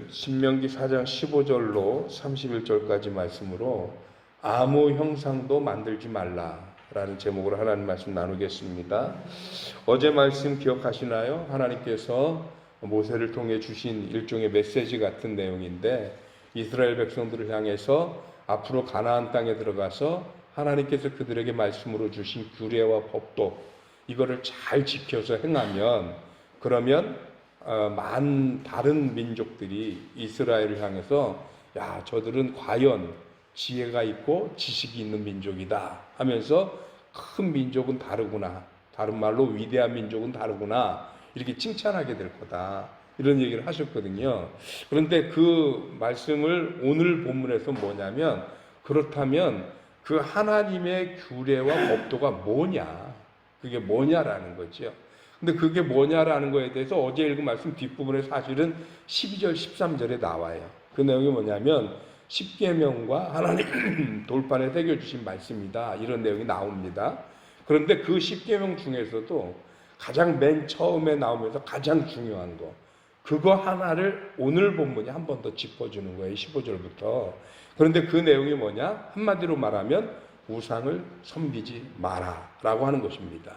오늘 신명기 4장 15절로 31절까지 말씀으로 아무 형상도 만들지 말라라는 제목으로 하나님 말씀 나누겠습니다. 어제 말씀 기억하시나요? 하나님께서 모세를 통해 주신 일종의 메시지 같은 내용인데 이스라엘 백성들을 향해서 앞으로 가나안 땅에 들어가서 하나님께서 그들에게 말씀으로 주신 규례와 법도 이거를 잘 지켜서 행하면 그러면 다른 민족들이 이스라엘을 향해서 야, 저들은 과연 지혜가 있고 지식이 있는 민족이다 하면서 큰 민족은 다르구나, 다른 말로 위대한 민족은 다르구나 이렇게 칭찬하게 될 거다 이런 얘기를 하셨거든요. 그런데 그 말씀을 오늘 본문에서 뭐냐면 그렇다면 그 하나님의 규례와 법도가 뭐냐, 그게 뭐냐라는 거죠. 근데 그게 뭐냐라는 거에 대해서 어제 읽은 말씀 뒷부분에 사실은 12절 13절에 나와요. 그 내용이 뭐냐면 십계명과 하나님 돌판에 새겨주신 말씀이다 이런 내용이 나옵니다. 그런데 그 십계명 중에서도 가장 맨 처음에 나오면서 가장 중요한 거 그거 하나를 오늘 본문이 한 번 더 짚어주는 거예요. 15절부터. 그런데 그 내용이 뭐냐? 한마디로 말하면 우상을 섬기지 마라 라고 하는 것입니다.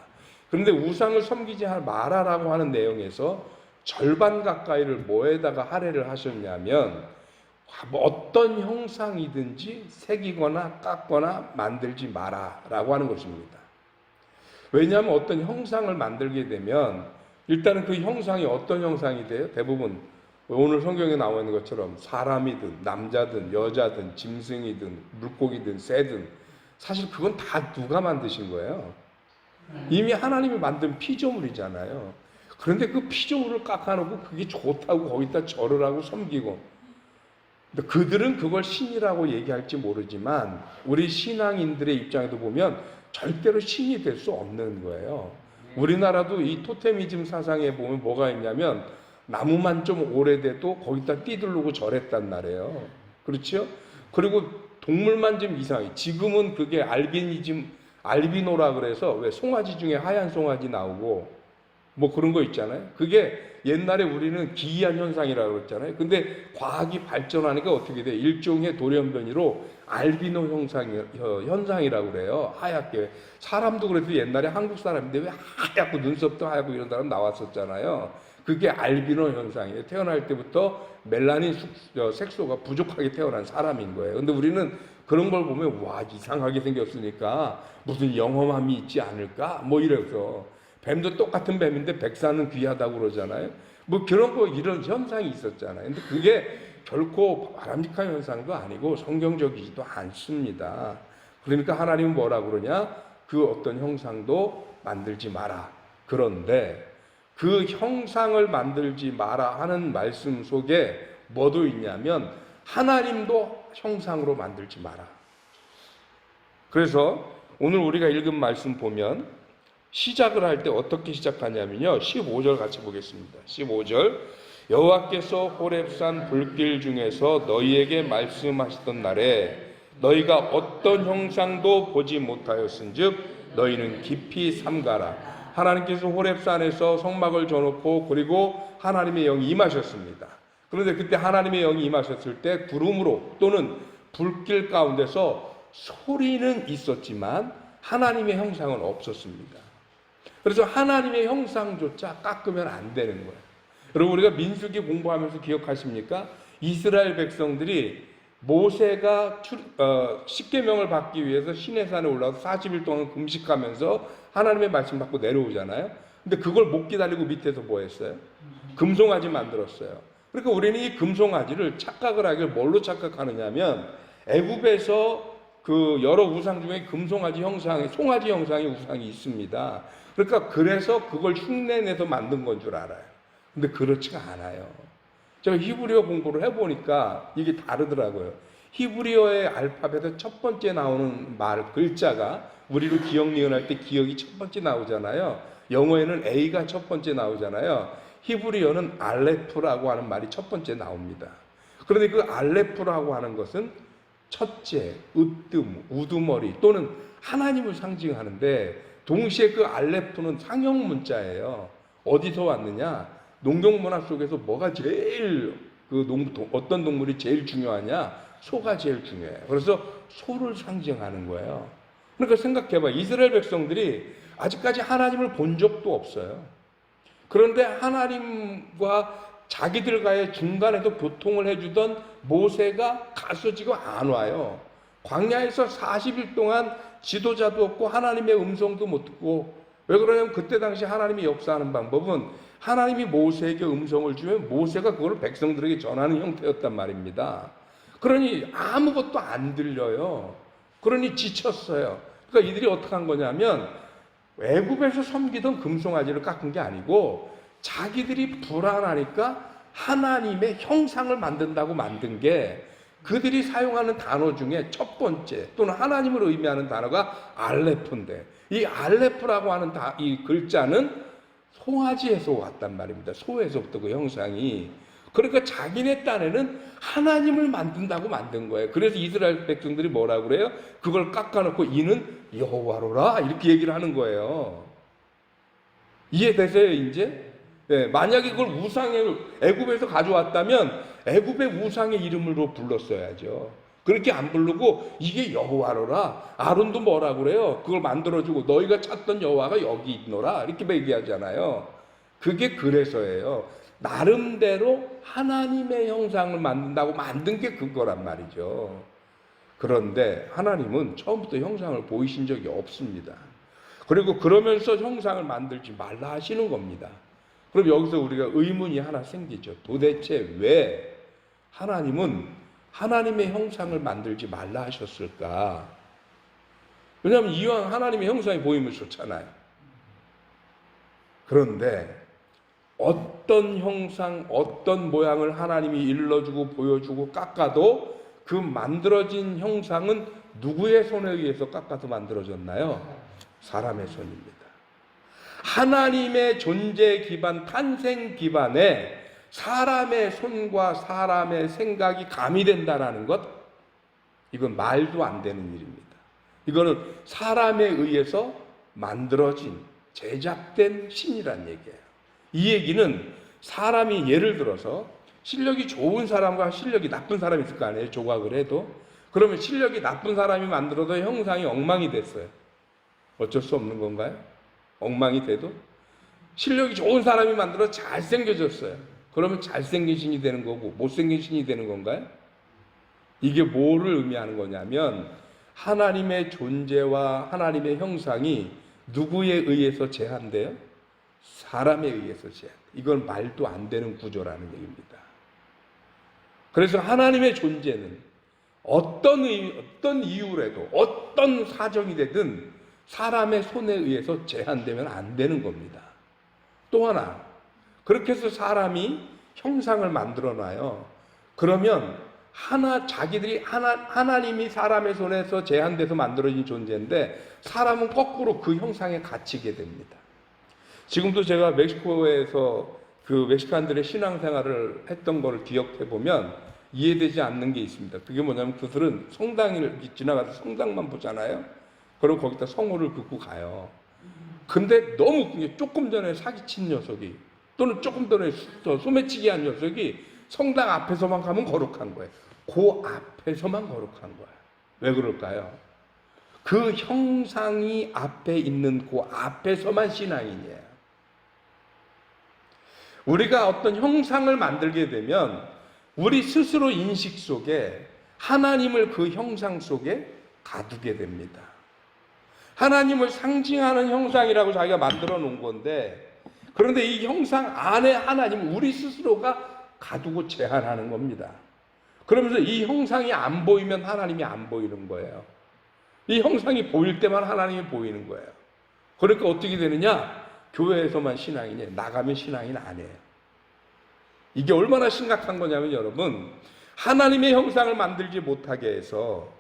그런데 우상을 섬기지 마라라고 하는 내용에서 절반 가까이를 뭐에다가 할애를 하셨냐면 어떤 형상이든지 새기거나 깎거나 만들지 마라라고 하는 것입니다. 왜냐하면 어떤 형상을 만들게 되면 일단은 그 형상이 어떤 형상이 돼요? 대부분 오늘 성경에 나와 있는 것처럼 사람이든 남자든 여자든 짐승이든 물고기든 새든 사실 그건 다 누가 만드신 거예요? 이미 하나님이 만든 피조물이잖아요. 그런데 그 피조물을 깎아놓고 그게 좋다고 거기다 절을 하고 섬기고 그들은 그걸 신이라고 얘기할지 모르지만 우리 신앙인들의 입장에도 보면 절대로 신이 될 수 없는 거예요. 우리나라도 이 토테미즘 사상에 보면 뭐가 있냐면 나무만 좀 오래돼도 거기다 띠들르고 절했단 말이에요. 그렇죠? 그리고 동물만 좀 이상해. 지금은 그게 알비노라 그래서 왜 송아지 중에 하얀 송아지 나오고 뭐 그런 거 있잖아요. 그게 옛날에 우리는 기이한 현상이라고 그랬잖아요. 근데 과학이 발전하니까 어떻게 돼? 일종의 돌연변이로 알비노 현상이라고 그래요. 하얗게. 사람도 그래도 옛날에 한국 사람인데 왜 하얗고 눈썹도 하얗고 이런 사람 나왔었잖아요. 그게 알비노 현상이에요. 태어날 때부터 멜라닌 색소가 부족하게 태어난 사람인 거예요. 근데 우리는 그런 걸 보면 와 이상하게 생겼으니까 무슨 영험함이 있지 않을까? 뭐 이래서 뱀도 똑같은 뱀인데 백사는 귀하다고 그러잖아요. 뭐 그런 거 이런 현상이 있었잖아요. 근데 그게 결코 바람직한 현상도 아니고 성경적이지도 않습니다. 그러니까 하나님은 뭐라 그러냐? 그 어떤 형상도 만들지 마라. 그런데 그 형상을 만들지 마라 하는 말씀 속에 뭐도 있냐면 하나님도 형상으로 만들지 마라. 그래서 오늘 우리가 읽은 말씀 보면 시작을 할 때 어떻게 시작하냐면요. 15절 같이 보겠습니다. 15절 여호와께서 호렙산 불길 중에서 너희에게 말씀하시던 날에 너희가 어떤 형상도 보지 못하였은즉 너희는 깊이 삼가라. 하나님께서 호렙산에서 성막을 줘놓고 그리고 하나님의 영이 임하셨습니다. 그런데 그때 하나님의 영이 임하셨을 때 구름으로 또는 불길 가운데서 소리는 있었지만 하나님의 형상은 없었습니다. 그래서 하나님의 형상조차 깎으면 안 되는 거예요. 여러분 우리가 민수기 공부하면서 기억하십니까? 이스라엘 백성들이 모세가 십계명을 받기 위해서 시내산에 올라가서 40일 동안 금식하면서 하나님의 말씀 받고 내려오잖아요. 근데 그걸 못 기다리고 밑에서 뭐 했어요? 금송아지 만들었어요. 그러니까 우리는 이 금송아지를 착각을 하길 뭘로 착각하느냐면 애굽에서 그 여러 우상 중에 금송아지 형상이, 송아지 형상의 우상이 있습니다. 그러니까 그래서 그걸 흉내내서 만든 건 줄 알아요. 근데 그렇지가 않아요. 제가 히브리어 공부를 해보니까 이게 다르더라고요. 히브리어의 알파벳의 첫 번째 나오는 글자가 우리로 기억, 니은 할 때 기억이 첫 번째 나오잖아요. 영어에는 A가 첫 번째 나오잖아요. 히브리어는 알레프라고 하는 말이 첫 번째 나옵니다. 그런데 그 알레프라고 하는 것은 첫째, 으뜸, 우두머리 또는 하나님을 상징하는데 동시에 그 알레프는 상형 문자예요. 어디서 왔느냐? 농경문화 속에서 뭐가 제일 어떤 동물이 제일 중요하냐? 소가 제일 중요해요. 그래서 소를 상징하는 거예요. 그러니까 생각해봐. 이스라엘 백성들이 아직까지 하나님을 본 적도 없어요. 그런데 하나님과 자기들과의 중간에도 교통을 해주던 모세가 가서 지금 안 와요. 광야에서 40일 동안 지도자도 없고 하나님의 음성도 못 듣고, 왜 그러냐면 그때 당시 하나님이 역사하는 방법은 하나님이 모세에게 음성을 주면 모세가 그걸 백성들에게 전하는 형태였단 말입니다. 그러니 아무것도 안 들려요. 그러니 지쳤어요. 그러니까 이들이 어떻게 한 거냐면 애굽에서 섬기던 금송아지를 깎은 게 아니고 자기들이 불안하니까 하나님의 형상을 만든다고 만든 게, 그들이 사용하는 단어 중에 첫 번째 또는 하나님을 의미하는 단어가 알레프인데, 이 알레프라고 하는 이 글자는 송아지에서 왔단 말입니다. 소에서부터 그 형상이. 그러니까 자기네 딴에는 하나님을 만든다고 만든 거예요. 그래서 이스라엘 백성들이 뭐라고 그래요? 그걸 깎아놓고 이는 여호와로라 이렇게 얘기를 하는 거예요. 이해되세요 이제? 네, 만약에 그걸 애굽에서 가져왔다면 애굽의 우상의 이름으로 불렀어야죠. 그렇게 안 부르고 이게 여호와로라. 아론도 뭐라 그래요? 그걸 만들어주고 너희가 찾던 여호와가 여기 있노라 이렇게 얘기하잖아요. 그게 그래서예요. 나름대로 하나님의 형상을 만든다고 만든 게 그거란 말이죠. 그런데 하나님은 처음부터 형상을 보이신 적이 없습니다. 그리고 그러면서 형상을 만들지 말라 하시는 겁니다. 그럼 여기서 우리가 의문이 하나 생기죠. 도대체 왜 하나님은 하나님의 형상을 만들지 말라 하셨을까? 왜냐하면 이왕 하나님의 형상이 보이면 좋잖아요. 그런데 어떤 형상, 어떤 모양을 하나님이 일러주고 보여주고 깎아도 그 만들어진 형상은 누구의 손에 의해서 깎아서 만들어졌나요? 사람의 손입니다. 하나님의 존재 기반, 탄생 기반에 사람의 손과 사람의 생각이 가미된다는 것, 이건 말도 안 되는 일입니다. 이거는 사람에 의해서 만들어진, 제작된 신이란 얘기예요. 이 얘기는 사람이 예를 들어서 실력이 좋은 사람과 실력이 나쁜 사람이 있을 거 아니에요. 조각을 해도. 그러면 실력이 나쁜 사람이 만들어도 형상이 엉망이 됐어요. 어쩔 수 없는 건가요? 엉망이 돼도? 실력이 좋은 사람이 만들어 잘생겨졌어요. 그러면 잘생긴 신이 되는 거고 못생긴 신이 되는 건가요? 이게 뭐를 의미하는 거냐면 하나님의 존재와 하나님의 형상이 누구에 의해서 제한돼요? 사람에 의해서 제한. 이건 말도 안 되는 구조라는 얘기입니다. 그래서 하나님의 존재는 어떤 이유라도 어떤 사정이 되든 사람의 손에 의해서 제한되면 안 되는 겁니다. 또 하나, 그렇게 해서 사람이 형상을 만들어 놔요. 그러면 자기들이 하나님이 사람의 손에서 제한돼서 만들어진 존재인데 사람은 거꾸로 그 형상에 갇히게 됩니다. 지금도 제가 멕시코에서 그 멕시칸들의 신앙생활을 했던 거를 기억해 보면 이해되지 않는 게 있습니다. 그게 뭐냐면 그들은 성당을 지나가서 성당만 보잖아요. 그리고 거기다 성호를 긋고 가요. 근데 너무 웃긴 게 조금 전에 사기친 녀석이 또는 조금 전에 소매치기 한 녀석이 성당 앞에서만 가면 거룩한 거예요. 그 앞에서만 거룩한 거예요. 왜 그럴까요? 그 형상이 앞에 있는 그 앞에서만 신앙인이에요. 우리가 어떤 형상을 만들게 되면 우리 스스로 인식 속에 하나님을 그 형상 속에 가두게 됩니다. 하나님을 상징하는 형상이라고 자기가 만들어 놓은 건데, 그런데 이 형상 안에 하나님 우리 스스로가 가두고 제한하는 겁니다. 그러면서 이 형상이 안 보이면 하나님이 안 보이는 거예요. 이 형상이 보일 때만 하나님이 보이는 거예요. 그러니까 어떻게 되느냐? 교회에서만 신앙이냐? 나가면 신앙인 아니에요. 이게 얼마나 심각한 거냐면 여러분, 하나님의 형상을 만들지 못하게 해서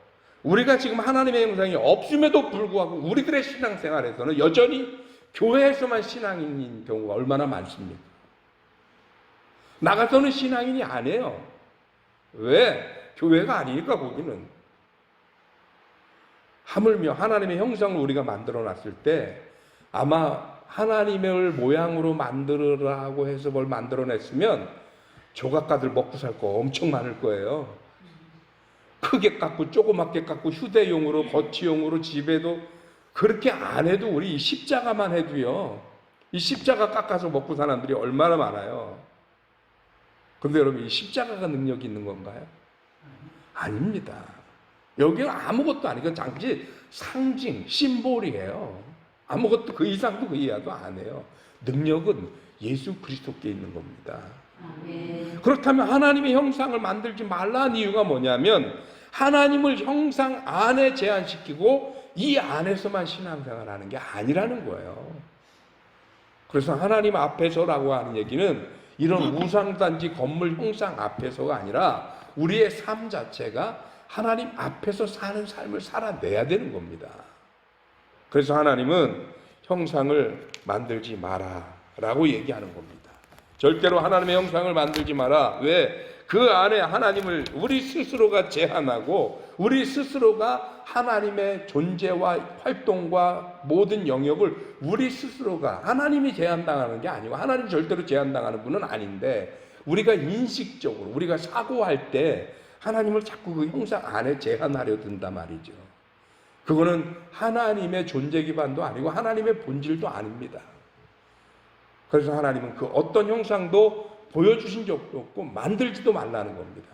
우리가 지금 하나님의 형상이 없음에도 불구하고 우리들의 신앙생활에서는 여전히 교회에서만 신앙인인 경우가 얼마나 많습니까? 나가서는 신앙인이 아니에요. 왜? 교회가 아니니까 거기는. 하물며 하나님의 형상을 우리가 만들어 놨을 때 아마 하나님을 모양으로 만들으라고 해서 뭘 만들어냈으면 조각가들 먹고 살 거 엄청 많을 거예요. 크게 깎고 조그맣게 깎고 휴대용으로 거치용으로 집에도 그렇게 안 해도 우리 이 십자가만 해도요. 이 십자가 깎아서 먹고 사는 사람들이 얼마나 많아요. 근데 여러분 이 십자가가 능력이 있는 건가요? 아닙니다. 여기는 아무것도 아니고 장지 상징, 심볼이에요. 아무것도 그 이상도 그 이하도 안 해요. 능력은 예수 그리스도께 있는 겁니다. 그렇다면 하나님의 형상을 만들지 말라는 이유가 뭐냐면 하나님을 형상 안에 제한시키고 이 안에서만 신앙생활하는 게 아니라는 거예요. 그래서 하나님 앞에서라고 하는 얘기는 이런 우상단지 건물 형상 앞에서가 아니라 우리의 삶 자체가 하나님 앞에서 사는 삶을 살아내야 되는 겁니다. 그래서 하나님은 형상을 만들지 마라 라고 얘기하는 겁니다. 절대로 하나님의 형상을 만들지 마라. 왜? 그 안에 하나님을 우리 스스로가 제한하고 우리 스스로가 하나님의 존재와 활동과 모든 영역을 우리 스스로가 하나님이 제한당하는 게 아니고 하나님 절대로 제한당하는 분은 아닌데 우리가 인식적으로 우리가 사고할 때 하나님을 자꾸 그 형상 안에 제한하려 든단 말이죠. 그거는 하나님의 존재 기반도 아니고 하나님의 본질도 아닙니다. 그래서 하나님은 그 어떤 형상도 보여주신 적도 없고 만들지도 말라는 겁니다.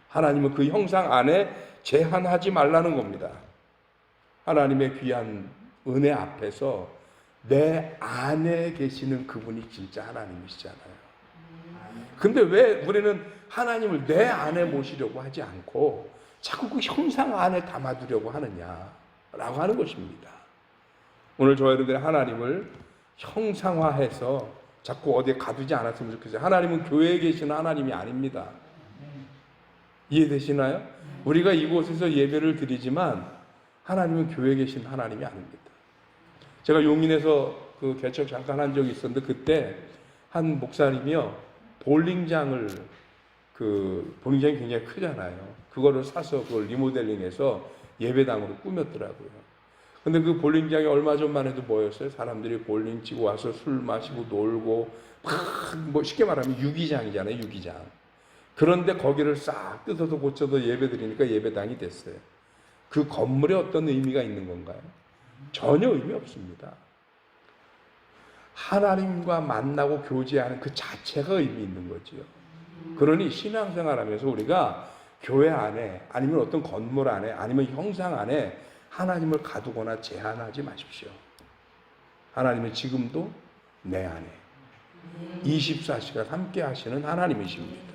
하나님은 그 형상 안에 제한하지 말라는 겁니다. 하나님의 귀한 은혜 앞에서 내 안에 계시는 그분이 진짜 하나님이시잖아요. 근데 왜 우리는 하나님을 내 안에 모시려고 하지 않고 자꾸 그 형상 안에 담아두려고 하느냐라고 하는 것입니다. 오늘 저와 여러분들이 하나님을 형상화해서 자꾸 어디에 가두지 않았으면 좋겠어요. 하나님은 교회에 계시는 하나님이 아닙니다. 이해되시나요? 우리가 이곳에서 예배를 드리지만 하나님은 교회에 계신 하나님이 아닙니다. 제가 용인에서 그 개척 잠깐 한 적이 있었는데 그때 한 목사님이요 볼링장이 굉장히 크잖아요. 그거를 사서 그걸 리모델링해서 예배당으로 꾸몄더라고요. 근데 그 볼링장이 얼마 전만 해도 뭐였어요? 사람들이 볼링 치고 와서 술 마시고 놀고 막 쉽게 말하면 유기장이잖아요. 유기장. 그런데 거기를 싹 뜯어서 고쳐서 예배드리니까 예배당이 됐어요. 그 건물에 어떤 의미가 있는 건가요? 전혀 의미 없습니다. 하나님과 만나고 교제하는 그 자체가 의미 있는 거죠. 그러니 신앙생활하면서 우리가 교회 안에 아니면 어떤 건물 안에 아니면 형상 안에 하나님을 가두거나 제한하지 마십시오. 하나님은 지금도 내 안에 24시간 함께 하시는 하나님이십니다.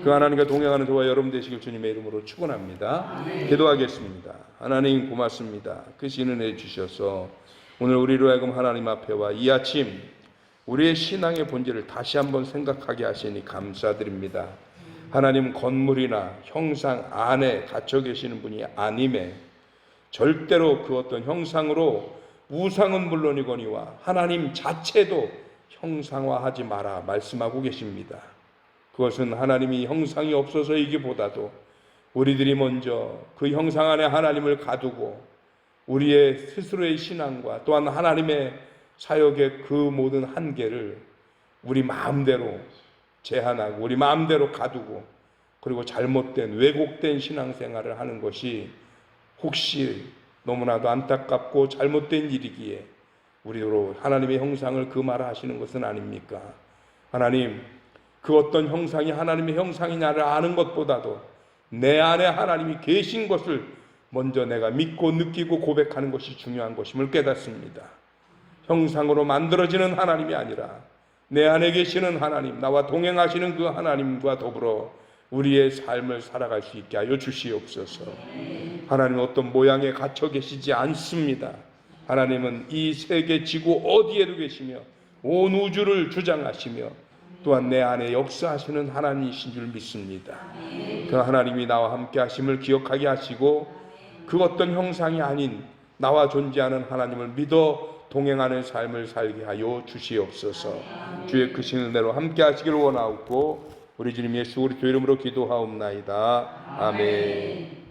그 하나님과 동행하는 저와 여러분 되시길 주님의 이름으로 축원합니다. 기도하겠습니다. 하나님 고맙습니다. 크신 은혜 주셔서 오늘 우리로 하여금 하나님 앞에 와 이 아침 우리의 신앙의 본질을 다시 한번 생각하게 하시니 감사드립니다. 하나님 건물이나 형상 안에 갇혀 계시는 분이 아님에 절대로 그 어떤 형상으로 우상은 물론이거니와 하나님 자체도 형상화하지 마라 말씀하고 계십니다. 그것은 하나님이 형상이 없어서이기보다도 우리들이 먼저 그 형상 안에 하나님을 가두고 우리의 스스로의 신앙과 또한 하나님의 사역의 그 모든 한계를 우리 마음대로 제한하고 우리 마음대로 가두고 그리고 잘못된 왜곡된 신앙생활을 하는 것이 혹시 너무나도 안타깝고 잘못된 일이기에 우리로 하나님의 형상을 금하라하시는 것은 아닙니까? 하나님 그 어떤 형상이 하나님의 형상이냐를 아는 것보다도 내 안에 하나님이 계신 것을 먼저 내가 믿고 느끼고 고백하는 것이 중요한 것임을 깨닫습니다. 형상으로 만들어지는 하나님이 아니라 내 안에 계시는 하나님, 나와 동행하시는 그 하나님과 더불어 우리의 삶을 살아갈 수 있게 하여 주시옵소서. 하나님은 어떤 모양에 갇혀 계시지 않습니다. 하나님은 이 세계 지구 어디에도 계시며 온 우주를 주장하시며 또한 내 안에 역사하시는 하나님이신 줄 믿습니다. 그 하나님이 나와 함께 하심을 기억하게 하시고 그 어떤 형상이 아닌 나와 존재하는 하나님을 믿어 동행하는 삶을 살게 하여 주시옵소서. 주의 크신 은혜로 함께 하시길 원하옵고 우리 주님 예수 그리스도 이름으로 기도하옵나이다. 아멘.